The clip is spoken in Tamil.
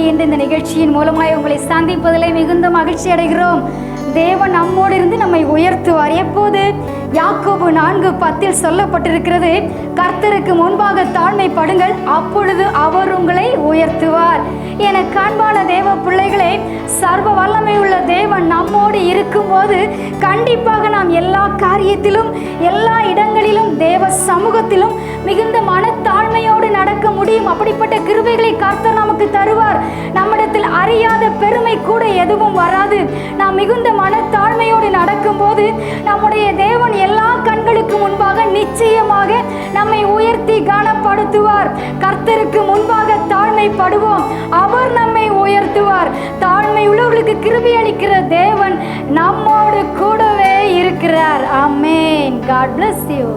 என்று இந்த நிகழ்ச்சியின் மூலமாய் உங்களை சந்திப்பதில் மிகுந்த மகிழ்ச்சி அடைகிறோம். தேவன் நம்மோடு இருந்து நம்மை உயர்த்துவார். எப்போது? யாக்கோபு 4:10 சொல்லப்பட்டிருக்கிறது, கர்த்தருக்கு முன்பாக தாழ்மைப்படுங்கள், அப்பொழுது அவர் உங்களை உயர்த்துவார். என காண்பான தேவ பிள்ளைகளே, சர்வ வல்லமை உள்ள தேவன் நம்மோடு இருக்கும்போது கண்டிப்பாக நாம் எல்லா காரியத்திலும் எல்லா இடங்களிலும் தேவ சமூகத்திலும் மிகுந்த மனத்தாழ்மையோடு நடக்க முடியும். அப்படிப்பட்ட கிருபைகளை கர்த்தர் நமக்கு தருவார். நம்மிடத்தில் அறியாத பெருமை கூட எதுவும் வராது. நாம் மிகுந்த மனத்தாழ்மையோடு நடக்கும்போது நம்முடைய தேவன் எல்லா கண்களுக்கு முன்பாக நிச்சயமாக நம்மை உயர்த்தி கனப்படுத்துவார். கர்த்தருக்கு முன்பாக தாழ்மைப்படுவோம், அவர் நம்மை உயர்த்துவார். தாழ்மை உள்ளவர்களுக்கு கிருபை அளிக்கிற தேவன் நம்மோடு கூடவே இருக்கிறார். ஆமென். God bless you.